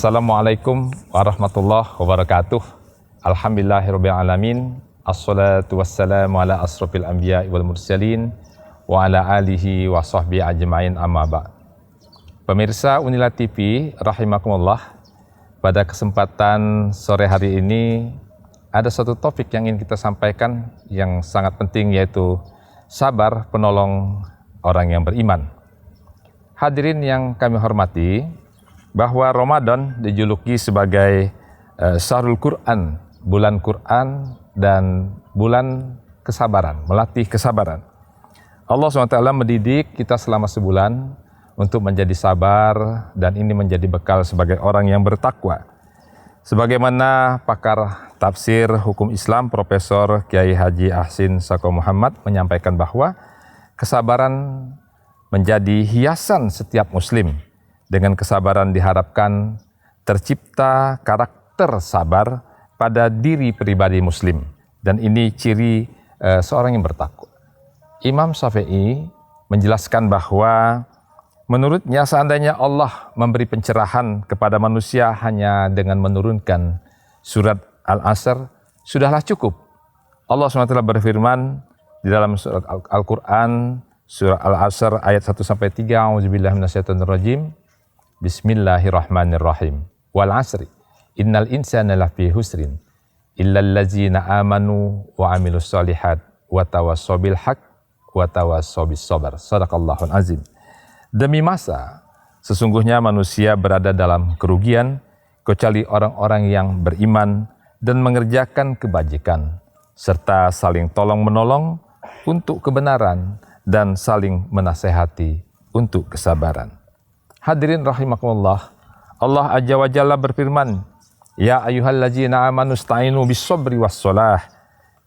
Assalamualaikum warahmatullahi wabarakatuh. Alhamdulillahirabbil alamin. Assalatu wassalamu ala asrofil anbiya'i wal mursalin wa ala alihi wa sahbihi ajmain amma ba'd. Pemirsa Unila TV rahimakumullah, pada kesempatan sore hari ini ada satu topik yang ingin kita sampaikan yang sangat penting, yaitu sabar penolong orang yang beriman. Hadirin yang kami hormati, bahwa Ramadan dijuluki sebagai Syahrul Quran, bulan Quran dan bulan kesabaran, melatih kesabaran. Allah SWT mendidik kita selama sebulan untuk menjadi sabar, dan ini menjadi bekal sebagai orang yang bertakwa. Sebagaimana pakar tafsir hukum Islam Profesor Kiai Haji Ahsin Sako Muhammad menyampaikan bahwa kesabaran menjadi hiasan setiap muslim. Dengan kesabaran diharapkan tercipta karakter sabar pada diri pribadi muslim, dan ini ciri seorang yang bertakwa. Imam Syafi'i menjelaskan bahwa menurutnya seandainya Allah memberi pencerahan kepada manusia hanya dengan menurunkan surat Al-Asr, sudahlah cukup. Allah SWT berfirman di dalam surat Al-Quran, surah Al-Asr ayat 1-3, A'udzubillahi minasyaitonirrajim. Bismillahirrahmanirrahim. Wal asri innal insana lafi husrin illal ladzina amanu wa amilus solihat wa tawassaw bil haq wa tawassaw bis sabar. Shadaqallahul azim. Demi masa, sesungguhnya manusia berada dalam kerugian kecuali orang-orang yang beriman dan mengerjakan kebajikan serta saling tolong-menolong untuk kebenaran dan saling menasehati untuk kesabaran. Hadirin rahimakumullah, Allah Azza wa Jalla berfirman, Ya ayyuhalladzina amanu sta'inu bis-sabri was-shalah,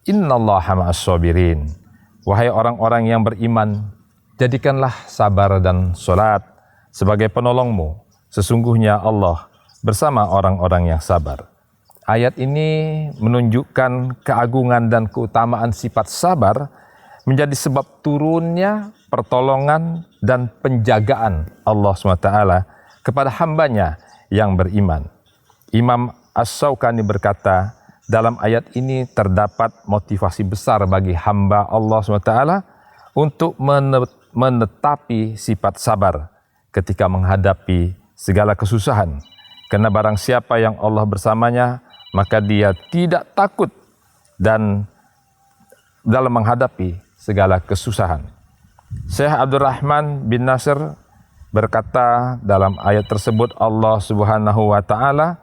innallaha ma'as-sabirin. Wahai orang-orang yang beriman, jadikanlah sabar dan salat sebagai penolongmu. Sesungguhnya Allah bersama orang-orang yang sabar. Ayat ini menunjukkan keagungan dan keutamaan sifat sabar menjadi sebab turunnya pertolongan dan penjagaan Allah SWT kepada hambanya yang beriman. Imam As-Syaukani berkata, dalam ayat ini terdapat motivasi besar bagi hamba Allah SWT untuk menetapi sifat sabar ketika menghadapi segala kesusahan. Karena barang siapa yang Allah bersamanya, maka dia tidak takut dan dalam menghadapi segala kesusahan. Syekh Abdurrahman bin Nasr berkata dalam ayat tersebut, Allah Subhanahu wa Ta'ala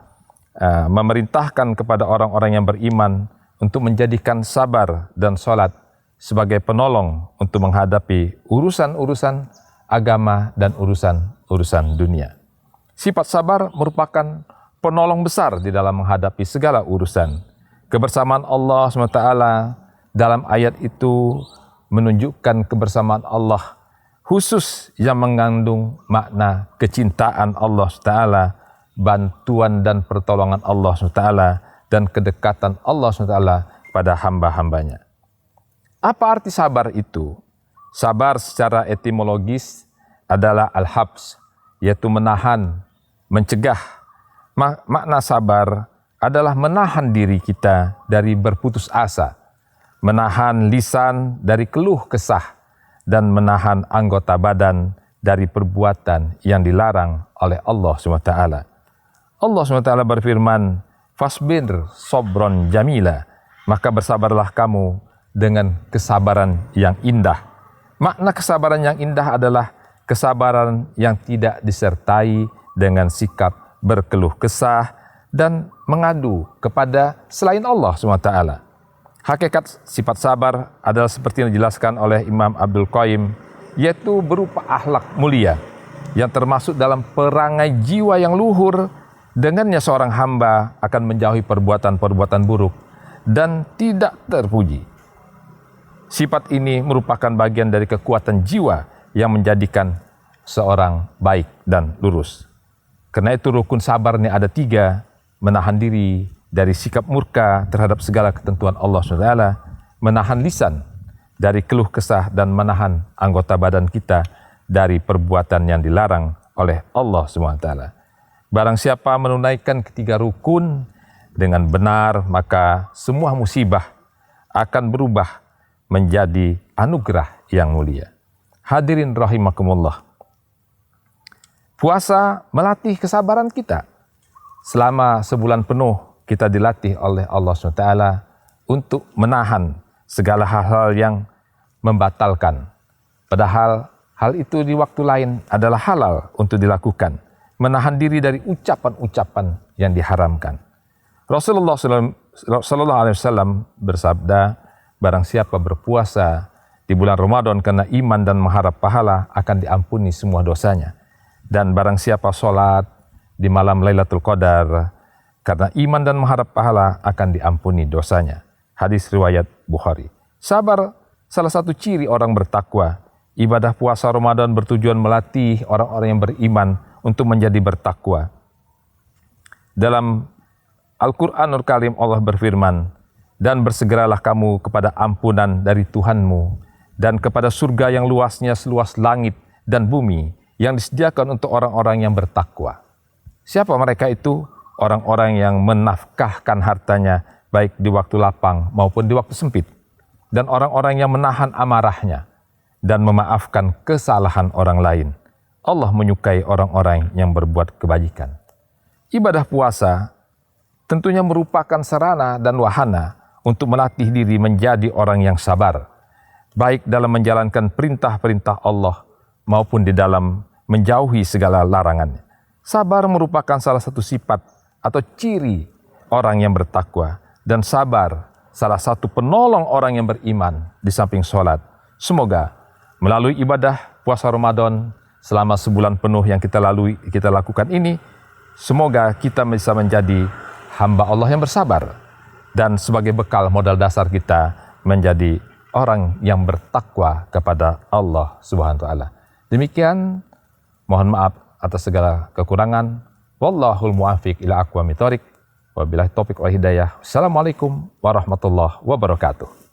memerintahkan kepada orang-orang yang beriman untuk menjadikan sabar dan sholat sebagai penolong untuk menghadapi urusan-urusan agama dan urusan-urusan dunia. Sifat sabar merupakan penolong besar di dalam menghadapi segala urusan. Kebersamaan Allah SWT dalam ayat itu menunjukkan kebersamaan Allah khusus yang mengandung makna kecintaan Allah SWT, bantuan dan pertolongan Allah SWT, dan kedekatan Allah SWT pada hamba-hambanya. Apa arti sabar itu? Sabar secara etimologis adalah al-habs, yaitu menahan, mencegah. Makna sabar adalah menahan diri kita dari berputus asa, menahan lisan dari keluh kesah, dan menahan anggota badan dari perbuatan yang dilarang oleh Allah SWT. Allah SWT berfirman, Fasbir sobron jamila, maka bersabarlah kamu dengan kesabaran yang indah. Makna kesabaran yang indah adalah kesabaran yang tidak disertai dengan sikap berkeluh kesah dan mengadu kepada selain Allah SWT. Hakikat sifat sabar adalah seperti yang dijelaskan oleh Imam Abdul Qayyim, yaitu berupa akhlak mulia yang termasuk dalam perangai jiwa yang luhur. Dengannya seorang hamba akan menjauhi perbuatan-perbuatan buruk dan tidak terpuji. Sifat ini merupakan bagian dari kekuatan jiwa yang menjadikan seorang baik dan lurus. Karena itu rukun sabar ini ada 3, menahan diri dari sikap murka terhadap segala ketentuan Allah SWT, menahan lisan dari keluh kesah, dan menahan anggota badan kita dari perbuatan yang dilarang oleh Allah SWT. Barang siapa menunaikan ketiga rukun dengan benar, maka semua musibah akan berubah menjadi anugerah yang mulia. Hadirin rahimakumullah. Puasa melatih kesabaran kita. Selama sebulan penuh kita dilatih oleh Allah SWT untuk menahan segala hal-hal yang membatalkan. Padahal hal itu di waktu lain adalah halal untuk dilakukan. Menahan diri dari ucapan-ucapan yang diharamkan. Rasulullah SAW bersabda, barang siapa berpuasa di bulan Ramadan karena iman dan mengharap pahala akan diampuni semua dosanya. Dan barang siapa sholat di malam Lailatul Qadar karena iman dan mengharap pahala akan diampuni dosanya. Hadis riwayat Bukhari. Sabar salah satu ciri orang bertakwa. Ibadah puasa Ramadan bertujuan melatih orang-orang yang beriman untuk menjadi bertakwa. Dalam Al-Quranul Karim Allah berfirman, dan bersegeralah kamu kepada ampunan dari Tuhanmu dan kepada surga yang luasnya seluas langit dan bumi yang disediakan untuk orang-orang yang bertakwa. Siapa mereka itu? Orang-orang yang menafkahkan hartanya baik di waktu lapang maupun di waktu sempit. Dan orang-orang yang menahan amarahnya dan memaafkan kesalahan orang lain. Allah menyukai orang-orang yang berbuat kebajikan. Ibadah puasa tentunya merupakan sarana dan wahana untuk melatih diri menjadi orang yang sabar, baik dalam menjalankan perintah-perintah Allah maupun di dalam menjauhi segala larangannya. Sabar merupakan salah satu sifat atau ciri orang yang bertakwa, dan sabar salah satu penolong orang yang beriman di samping sholat. Semoga melalui ibadah puasa Ramadan selama sebulan penuh yang kita lakukan ini, semoga kita bisa menjadi hamba Allah yang bersabar, dan sebagai bekal modal dasar kita menjadi orang yang bertakwa kepada Allah Subhanahu wa taala. Demikian, mohon maaf atas segala kekurangan. Wallahul muwaffiq ila aqwamit thoriq. Wabillahi taufiq wal hidayah. Assalamualaikum warahmatullahi wabarakatuh.